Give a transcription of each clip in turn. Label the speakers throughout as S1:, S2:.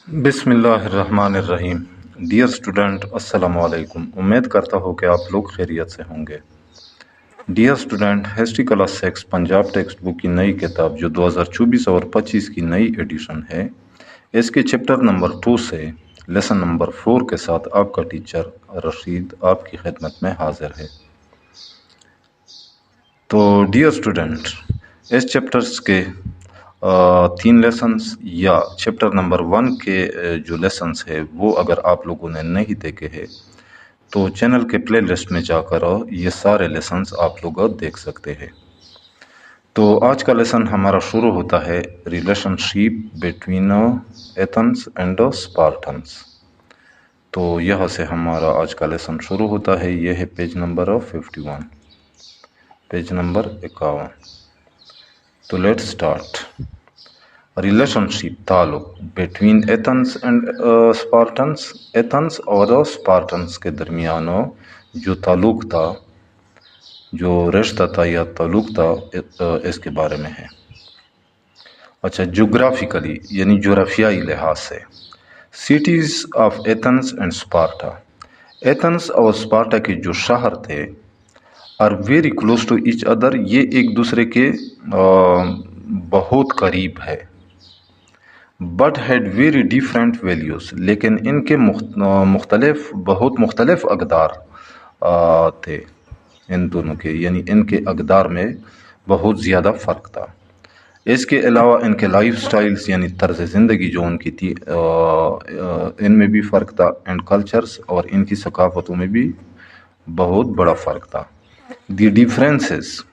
S1: बिस्मिल्लाहिर्रहमानिर्रहीम। Dear student, अस्सलाम वालेकुम। उम्मीद करता हूँ कि आप लोग खैरियत से होंगे। Dear student, history class 6 Punjab text book की नई किताब जो 2024 और 25 की नई एडिशन है, इसके चैप्टर नंबर 2 से लेसन नंबर 4 के साथ आपका टीचर रशीद आपकी खिदमत में हाजिर है। तो डियर स्टूडेंट, इस चैप्टर्स के 3 लेसन्स या चैप्टर नंबर 1 के जो लेसन्स है वो अगर आप लोगों ने नहीं देखे हैं तो चैनल के प्ले लिस्ट में जाकर ये सारे लेसन्स आप लोग देख सकते हैं। तो आज का लेसन हमारा शुरू होता है relationship between Athens and Spartans. तो यहाँ से हमारा आज का लेसन शुरू होता है। ये है पेज नंबर 51, पेज नंबर 51। तो लेट्स स्टार्ट। रिलेशनशिप ताल्लुक between Athens and Spartans, Athens और स्पार्टन्स के दरमियान जो ताल्लुक था, जो रिश्ता था या ताल्लुक था, इसके बारे में है। अच्छा, जोग्राफिकली यानी जोग्राफियाई लिहाज से cities of Athens and Sparta, Athens और स्पार्टा के जो शहर थे are very close to each other, ये एक दूसरे के बहुत करीब है। But had very different values, लेकिन इनके बहुत मुख्तलिफ अक़दार थे इन दोनों के, यानी इनके अक़दार में बहुत ज़्यादा फ़र्क था। इसके अलावा इनके लाइफ स्टाइल्स यानी तर्ज ज़िंदगी जो उनकी थी, इनमें भी फ़र्क था, एंड कल्चर्स और इनकी सकाफ़तों में भी बहुत बड़ा फ़र्क था। दी डिफरेंसेस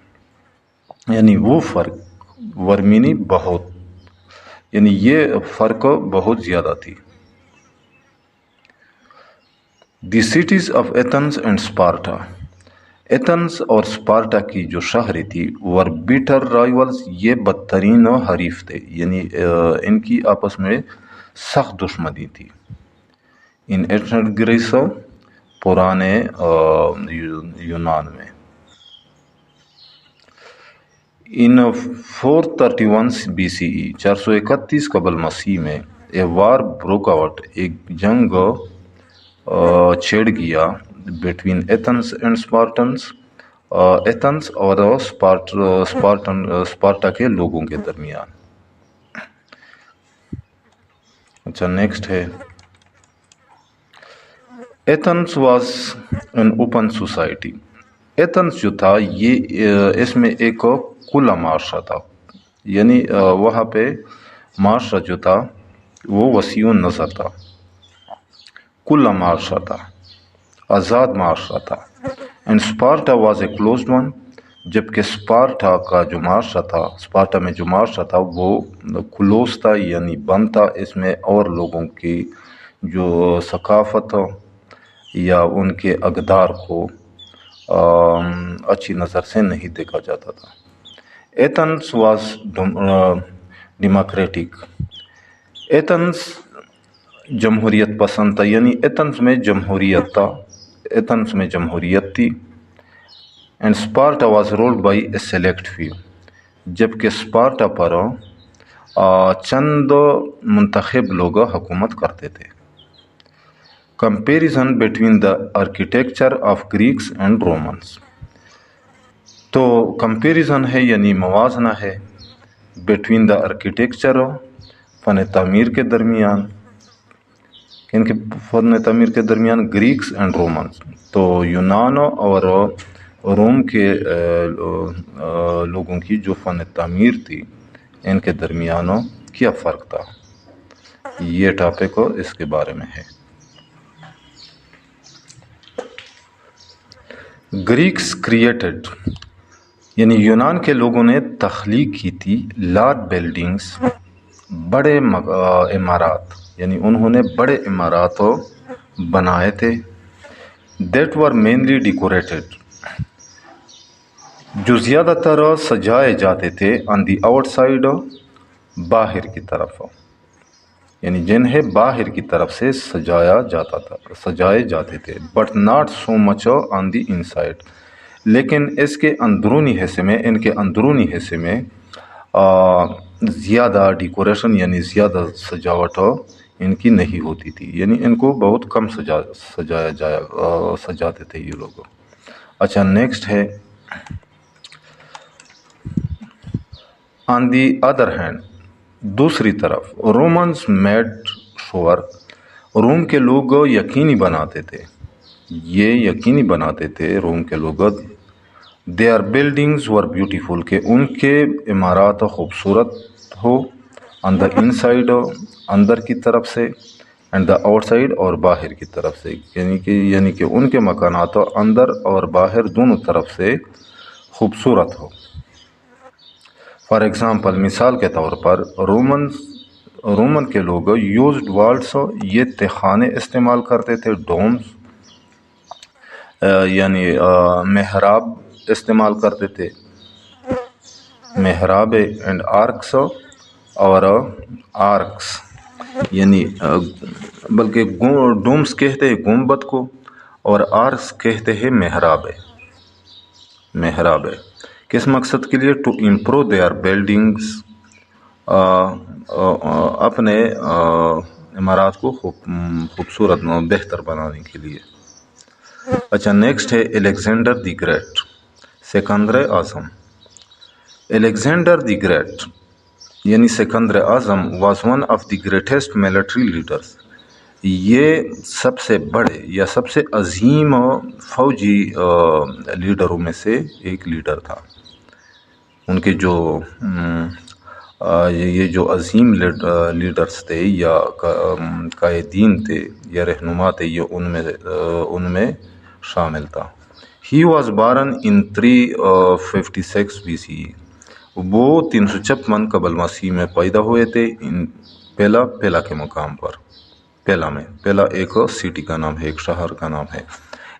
S1: यानी वो फ़र्क, वर्मिनी बहुत, यानी ये फ़र्क बहुत ज़्यादा थी। The cities of Athens and Sparta, Athens और स्पार्टा की जो शहरें थी वर बिटर राइवल्स, ये बदतरीन हरीफ थे, यानी इनकी आपस में सख्त दुश्मनी थी। इन एंशंट ग्रीस, पुराने यूनान में। इन 431 BCE 431 कबल मसीह में ए वार ब्रोक आउट, एक जंग छेड़ गया between Athens and Spartans, Athens और स्पार्टा के लोगों के दरमियान। अच्छा, नेक्स्ट है Athens was an open society. Athens जो था ये इसमें एक खुला माशरा था, यानी वहाँ पे माशरा जो था वो वसीउ नज़र था, खुला माशरा था, आज़ाद माशरा था। And Sparta was a closed one, जबकि स्पार्टा का जो माशरा था, स्पार्टा में जो माशरा था वो क्लोज था, यानी बंद था। इसमें और लोगों की जो सकाफ़त या उनके अक़दार को अच्छी नज़र से नहीं देखा जाता था। एथेंस वाज डेमोक्रेटिक, एथेंस जमहूरियत पसंद था, यानी एथेंस में जमहूरियत था, एथेंस में जमहूरियत थी। And Sparta was ruled by A select few, जबकि स्पार्टा पर चंद मुंतखब लोग हुकूमत करते थे। Comparison between the architecture of Greeks and Romans, तो कंपेरिजन है यानी मवाजना है बिटवीन द आर्किटेक्चर, फ़न तामीर के दरमियान, इनके फ़न तामीर के दरमियान ग्रीक्स एंड रोमन्स, तो यूनान और रोम के लोगों की जो फ़न तामीर थी इनके दरमियान क्या फ़र्क था, ये टॉपिक इसके बारे में है। ग्रीक्स क्रिएटेड, यानी यूनान के लोगों ने तख्लीक की थी लार्ज बिल्डिंग्स, बड़े इमारात, यानी उन्होंने बड़े इमारात बनाए थे। दैट वर मेनली डेकोरेटेड, जो ज़्यादातर सजाए जाते थे ऑन दी आउटसाइड, बाहर की तरफ, यानी जिन्हें बाहर की तरफ से सजाया जाता था, सजाए जाते थे। But not so much on the inside, लेकिन इसके अंदरूनी हिस्से में, इनके अंदरूनी हिस्से में ज़्यादा डेकोरेशन यानी ज़्यादा सजावट ان کی نہیں ہوتی تھی، یعنی ان کو بہت کم سجاتے تھے یہ لوگ۔ اچھا نیکسٹ ہے آن دی ادر ہینڈ، دوسری طرف رومنز میڈ شور، روم کے لوگ یقینی بناتے تھے، یہ یقینی بناتے تھے روم کے لوگ، دیئر بلڈنگز ور بیوٹیفل، کہ ان کے عمارات خوبصورت ہو، آن دا ان سائڈ اندر کی طرف سے، اینڈ دا آؤٹ سائڈ اور باہر کی طرف سے، یعنی کہ ان کے مکانات اندر اور باہر دونوں طرف سے خوبصورت ہو۔ فار ایگزامپل، مثال کے طور پر رومن کے لوگ یوزڈ والس، یہ تہخانے استعمال کرتے تھے، ڈومز یعنی محراب استعمال کرتے تھے، محراب، اینڈ آرکس، اور آرکس یعنی بلکہ ڈومز کہتے ہیں گنبد کو، اور آرکس کہتے ہیں محراب کس مقصد کے لیے؟ ٹو امپروو دیئر بلڈنگز، اپنے عمارات کو خوبصورت بہتر بنانے کے لیے۔ اچھا نیکسٹ ہے Alexander the great, Sikandar Azam. Alexander the great یعنی Sikandar Azam was one of the greatest military leaders, یہ سب سے بڑے یا سب سے عظیم فوجی لیڈروں میں سے ایک لیڈر تھا۔ ان کے یہ جو عظیم لیڈرز تھے یا قائدین تھے یا رہنما تھے، یہ ان میں شامل تھا۔ He was barn in 356 BCE، وہ 356 قبل مسیح میں پیدا ہوئے تھے، پیلا کے مقام پر، پیلا ایک سٹی کا نام ہے، ایک شہر کا نام ہے۔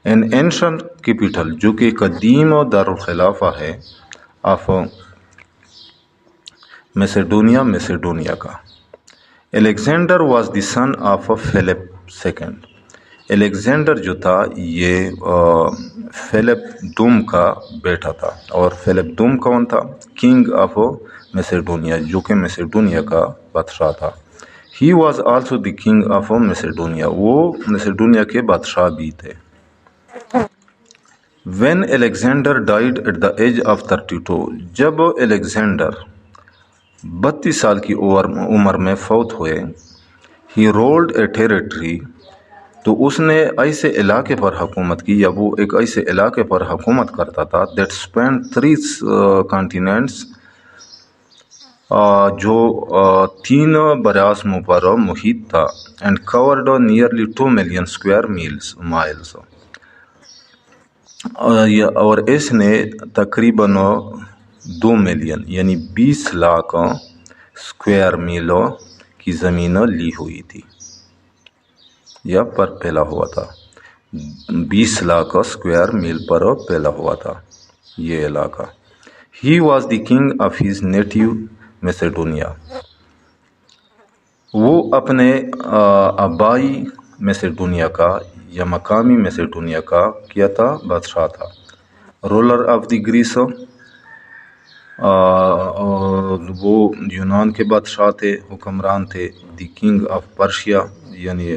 S1: این اینشنٹ کیپیٹل، جو کہ قدیم دارالخلافہ ہے، آف میسیڈونیا کا۔ Alexander was the son of Philip second, Alexander جو تھا یہ فلپ دوم کا بیٹا تھا، اور فلپ دوم کون تھا؟ کنگ آف میسیڈونیا، جو کہ میسیڈونیا کا بادشاہ تھا۔ He was also the king of Macedonia, وہ میسیڈونیا کے بادشاہ بھی تھے۔ When Alexander died at the age of 32، جب الیگزینڈر 32 سال کی عمر میں فوت ہوئے، ہی رولڈ اے ٹیریٹری، تو اس نے ایسے علاقے پر حکومت کی، یا وہ ایک ایسے علاقے پر حکومت کرتا تھا، دیٹ اسپینڈ 3 کانٹیننٹس، جو 3 براعظموں پر محیط تھا، and covered nearly 2 million square miles, اور اس نے تقریباً 2 ملین یعنی 20 لاکھ اسکوائر میل کی زمین لی ہوئی تھی یا پر پھیلا ہوا تھا، 20 لاکھ اسکوائر میل پر پھیلا ہوا تھا یہ علاقہ۔ He was the king of his native Macedonia, وہ اپنے آبائی میسیڈونیا کا یا مقامی میسیڈونیا کا کیا تھا؟ بادشاہ تھا۔ رولر آف دی گریس، وہ یونان کے بادشاہ تھے، حکمران تھے۔ دی کنگ آف پرشیا یعنی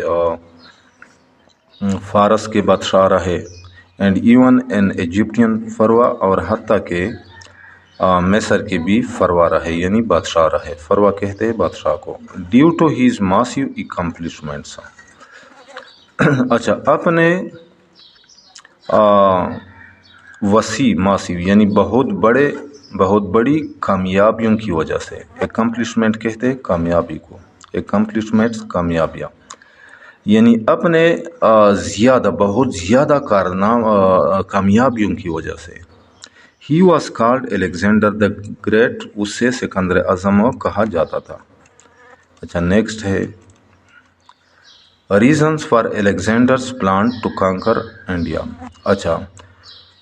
S1: فارس کے بادشاہ رہے، اینڈ ایون این ایجپٹین فروا، اور حتیٰ کہ مصر کے بھی فروا رہے یعنی بادشاہ رہے، فروا کہتے ہیں بادشاہ کو۔ ڈیو ٹو ہیز ماسیو اکمپلشمنٹس، اچھا اپنے وسیع ماسیو یعنی بہت بڑی کامیابیوں کی وجہ سے، اکمپلشمنٹ کہتے ہیں کامیابی کو، اکمپلشمنٹس کامیابیاں، یعنی اپنے بہت زیادہ کامیابیوں کی وجہ سے۔ He was called Alexander the great, اس سے سکندر اعظم کہا جاتا تھا۔ اچھا نیکسٹ ہے reasons for Alexander's plan to conquer India. اچھا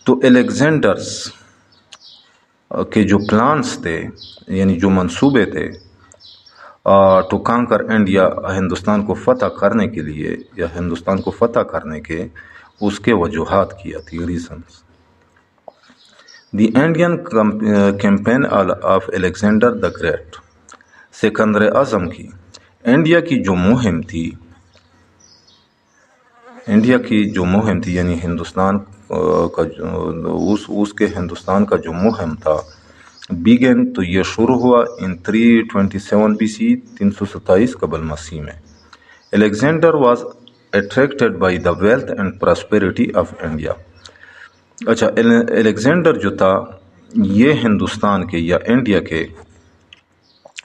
S1: تو الیگزینڈرس کے جو پلانس تھے یعنی جو منصوبے تھے ٹو کانکر انڈیا، ہندوستان کو فتح کرنے کے لیے یا ہندوستان کو فتح کرنے کے، اس کے وجوہات کیا تھی، reasons. The Indian campaign of Alexander the great, Sikandar Azam کی इंडिया की जो मुहिम थी यानी हिंदुस्तान का उसके हिंदुस्तान का जो मुहिम था बिगन, तो ये शुरू हुआ इन 327 BC 327 कबल मसीह में। Alexander was attracted by the wealth and prosperity of India. अच्छा, अलेक्जेंडर जो था ये हिंदुस्तान के या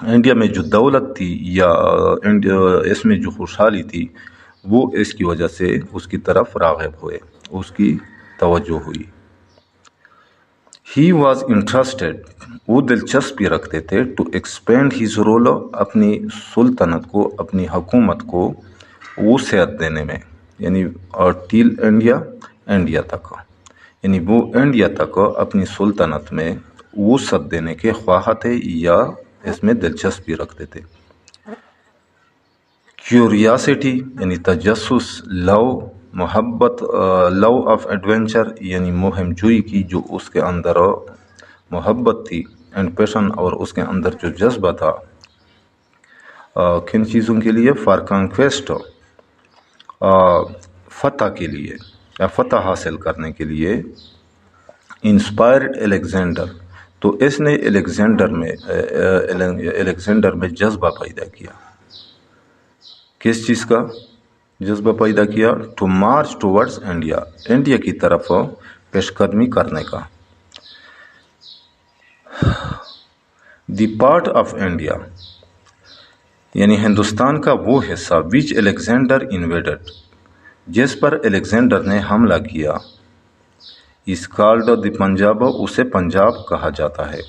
S1: इंडिया में जो दौलत थी या इसमें जो खुशहाली थी वो इसकी वजह से उसकी तरफ राग़िब हुए, उसकी तवज्जो हुई। ही वॉज इंटरेस्टेड, वो दिलचस्पी रखते थे, टू एक्सपेंड हिज रोल, अपनी सुल्तनत को, अपनी हुकूमत को वुसअत देने में, यानी टिल इंडिया तक, यानी वो इंडिया तक अपनी सुल्तनत में वुसअत देने के ख्वाह थे या इसमें दिलचस्पी रखते थे। क्यूरियासिटी यानी तजस्सुस, लव ऑफ एडवेंचर यानी मुहिम जुई की जो उसके अंदर मोहब्बत थी, एंड पैशन और उसके अंदर जो जज्बा था किन चीज़ों के लिए, फॉर कॉन्क्वेस्ट, फतह के लिए या फतह हासिल करने के लिए। इंस्पायर्ड अलेक्जेंडर, तो इसने अलेक्जेंडर में जज्बा पैदा किया, किस चीज़ का जज्बा पैदा किया, टू मार्च टूवर्ड्स इंडिया की तरफ पेशकदमी करने का। द पार्ट ऑफ इंडिया यानी हिंदुस्तान का वो हिस्सा विच अलेक्जेंडर इन्वेडेड, जिस पर अलेक्जेंडर ने हमला किया, इस कॉल्ड द पंजाब, उसे पंजाब कहा जाता है।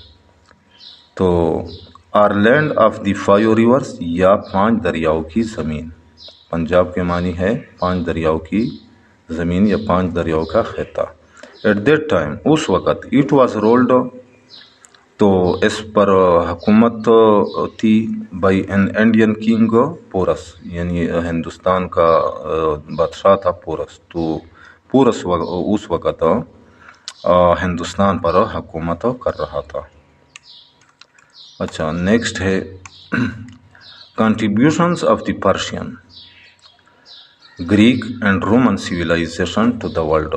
S1: तो आयरलैंड ऑफ द 5 रिवर्स या 5 दरियाओं की ज़मीन, पंजाब के मानी है 5 दरियाओं की ज़मीन या 5 दरियाओं का खिता। एट दैट टाइम, उस वक़्त, इट वाज रोल्ड, तो इस पर हुकूमत थी, by an Indian king Porus, यानी हिंदुस्तान का बादशाह था पोरस। तो पोरस उस वक़्त हिंदुस्तान पर हुकूमत कर रहा था। अच्छा, नेक्स्ट है contributions of the Persian, Greek and Roman civilization to the world,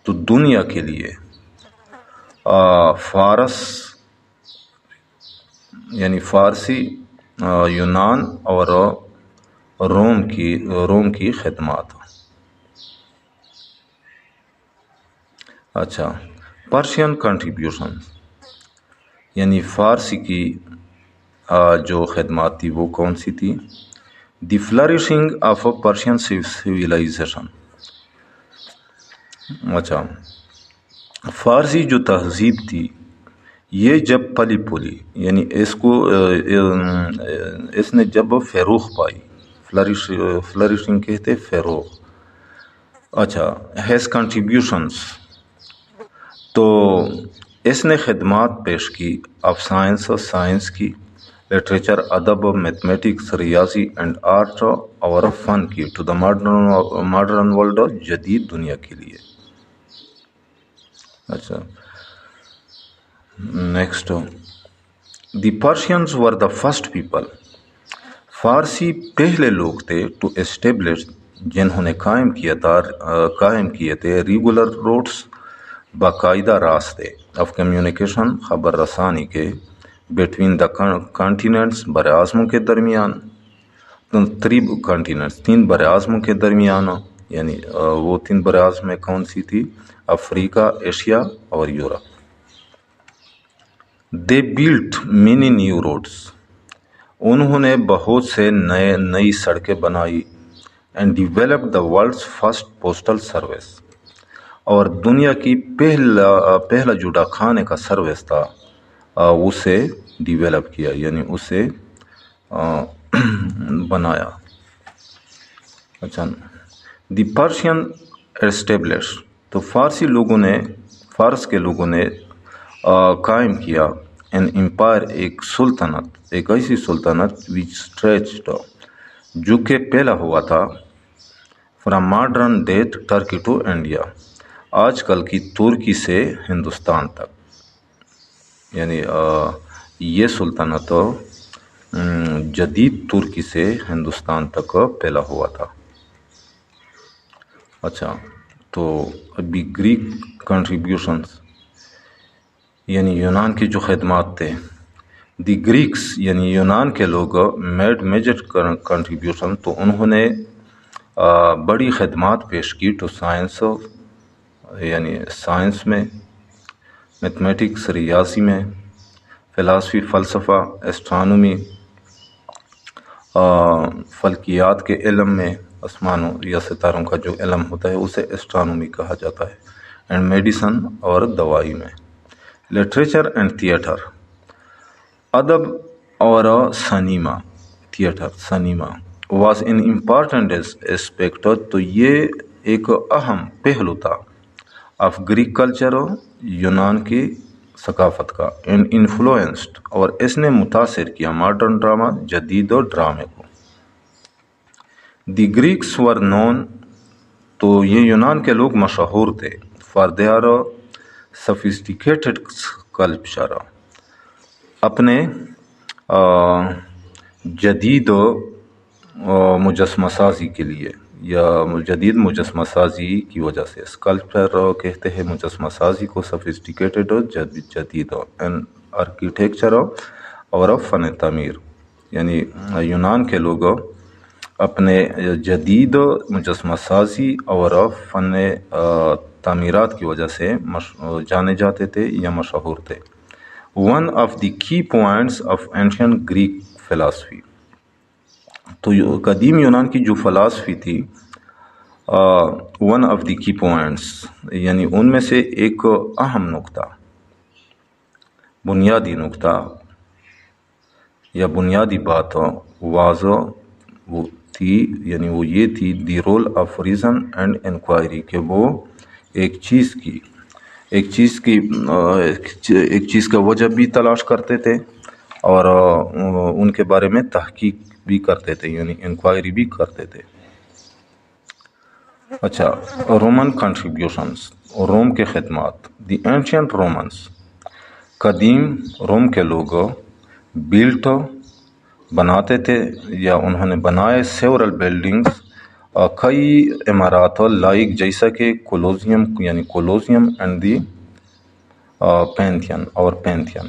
S1: तो दुनिया के लिए फारस यानी फारसी, यूनान और रोम की खिदमत। अच्छा, पर्शियन कंट्रीब्यूशन यानी फ़ारसी की जो खिदमत थी वो कौन सी थी, the flourishing of Persian civilization. अच्छा, फ़ारसी जो तहज़ीब थी ये जब पली पुली, यानी इसने जब फ़रोग़ पाई, फ्लरिशिंग कहते फ़रोग़। अच्छा, हैज़ कंट्रीब्यूशंस, तो इसने खिदमत पेश की, ऑफ साइंस की, लिटरेचर, अदब, मैथमेटिक्स, रियाजी एंड आर्ट और फ़न की, टू द मॉडर्न वर्ल्ड, जदीद दुनिया के लिए। अच्छा, next, the Persians were the first people, फ़ारसी पहले लोग थे, टू एस्टेब्लिश, जिन्होंने कायम किए थे रेगुलर रोड्स, बाकायदा रास्ते, ऑफ कम्युनिकेशन, ख़बर रसानी के, बिटवीन द कॉन्टिनेंट्स, बराज़मों के दरमियान, 3 कॉन्टिनेंट्स, 3 बराज़मों के दरमियान, यानी वो 3 बराज़ में कौन सी थी, अफ्रीका, एशिया और Europe. They built many new roads, उन्होंने बहुत से नई सड़कें बनाई, and developed the world's first postal service, और दुनिया की पहला जो डाकखाने का सर्विस था उसे डिवेलप किया, यानी उसे बनाया। अच्छा, द पर्शियन एस्टेब्लिश, तो फारस के लोगों ने कायम किया, एन एम्पायर, एक सुल्तनत, एक ऐसी सुल्तनत विच स्ट्रेच्ड, जो कि पहला हुआ था, from modern day Turkey to India, आजकल की तुर्की से हिंदुस्तान तक, यानी ये सुल्तनत جدید ترکی سے ہندوستان تک پھیلا ہوا تھا۔ اچھا، تو ابھی گریک کنٹریبیوشنز یعنی یونان کے جو خدمات تھے، دی گریکس یعنی یونان کے لوگ میڈ میجر کنٹریبیوشن، تو انہوں نے بڑی خدمات پیش کی ٹو سائنس، یعنی سائنس میں، میتھمیٹکس ریاضی میں، فلاسفی فلسفہ، اسٹرانومی فلکیات کے علم میں، آسمانوں یا ستاروں کا جو علم ہوتا ہے اسے اسٹرانومی کہا جاتا ہے، اینڈ میڈیسن اور دوائی میں، لٹریچر اینڈ تھیٹر، ادب اور cinema, theatre cinema was in important aspect, تو یہ ایک اہم پہلو تھا، آف گریک کلچر، یونان کی ثقافت کا، اینڈ انفلوئنسڈ، اور اس نے متاثر کیا ماڈرن ڈرامہ، جدید ڈرامے کو۔ دی گریکس ور نون، تو یہ یونان کے لوگ مشہور تھے، فار دیئر سفسٹیکیٹڈ اسکلپچر، اپنے جدید مجسمہ سازی کے لیے، یا جدید مجسمہ سازی کی وجہ سے، اسکلپچر کہتے ہیں مجسمہ سازی کو، سفسٹیکیٹڈ جدید، اینڈ آرکیٹیکچر اور فن تعمیر، یعنی یونان کے لوگ اپنے جدید مجسمہ سازی اور فن تعمیرات کی وجہ سے جانے جاتے تھے یا مشہور تھے۔ ون آف دی کی points of ancient Greek philosophy, تو قدیم یونان کی جو فلاسفی تھی، ون آف دی کی پوائنٹس یعنی ان میں سے ایک اہم نقطہ، بنیادی نقطہ یا بنیادی بات واز وہ تھی، یعنی وہ یہ تھی، the rule of reason and inquiry, کہ وہ ایک چیز کا وجہ بھی تلاش کرتے تھے اور ان کے بارے میں تحقیق بھی کرتے تھے، یعنی انکوائری بھی کرتے تھے۔ اچھا، رومن کنٹریبیوشنز، روم کے خدمات، دی اینشینٹ رومنس، قدیم روم کے لوگ بلٹ بناتے تھے یا انہوں نے بنائے سیورل بلڈنگز، کئی عمارات، لائک جیسا کہ کولوزیم، یعنی کولوزیم اینڈ دی پینتھیون اور pantheon.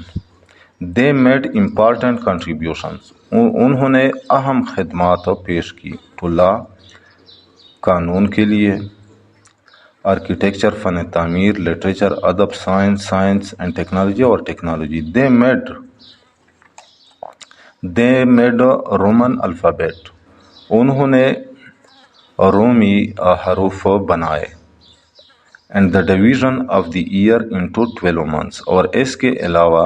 S1: They made important contributions, انہوں نے اہم خدمات پیش کی، ٹو لا، قانون کے لیے، آرکیٹیکچر فن تعمیر، لٹریچر ادب، سائنس اینڈ ٹیکنالوجی اور technology. They made Roman alphabet, انہوں نے رومی حروف بنائے، and the division of the year into 12 months، اور اس کے علاوہ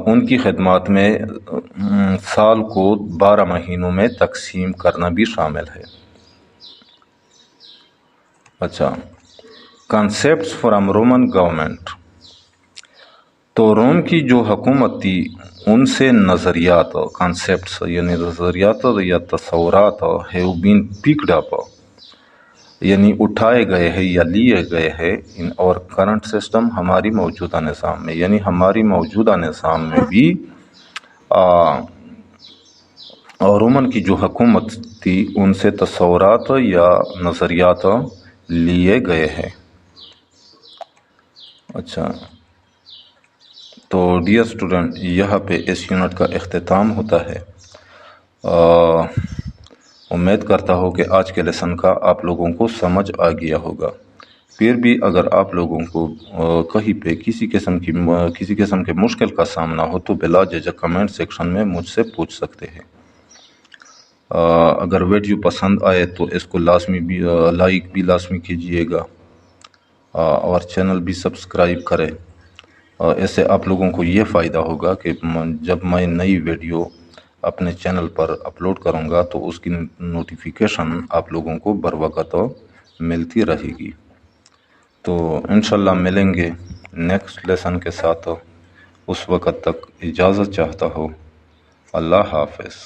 S1: ان کی خدمات میں سال کو 12 مہینوں میں تقسیم کرنا بھی شامل ہے۔ اچھا، کنسیپٹس فرام رومن گورنمنٹ، تو روم کی جو حکومت تھی ان سے نظریات، کنسیپٹس یعنی نظریات یا تصورات، ہیو بین پکڈ اپ، یعنی اٹھائے گئے ہیں یا لیے گئے ہیں، ان اور کرنٹ سسٹم، ہماری موجودہ نظام میں، یعنی ہماری موجودہ نظام میں بھی رومن کی جو حکومت تھی ان سے تصورات یا نظریات لیے گئے ہیں۔ اچھا، تو ڈیئر اسٹوڈنٹ، یہاں پہ اس یونٹ کا اختتام ہوتا ہے۔ امید کرتا ہوں کہ آج کے لیسن کا آپ لوگوں کو سمجھ آ گیا ہوگا۔ پھر بھی اگر آپ لوگوں کو کہیں پہ کسی قسم کے مشکل کا سامنا ہو تو بلا جھجک کمنٹ سیکشن میں مجھ سے پوچھ سکتے ہیں۔ اگر ویڈیو پسند آئے تو اس کو لائک بھی لازمی کیجیے گا، اور چینل بھی سبسکرائب کریں۔ اس سے آپ لوگوں کو یہ فائدہ ہوگا کہ جب میں نئی ویڈیو اپنے چینل پر اپلوڈ کروں گا تو اس کی نوٹیفیکیشن آپ لوگوں کو بر وقت ملتی رہے گی۔ تو انشاءاللہ ملیں گے نیکسٹ لیسن کے ساتھ، اس وقت تک اجازت چاہتا ہوں۔ اللہ حافظ۔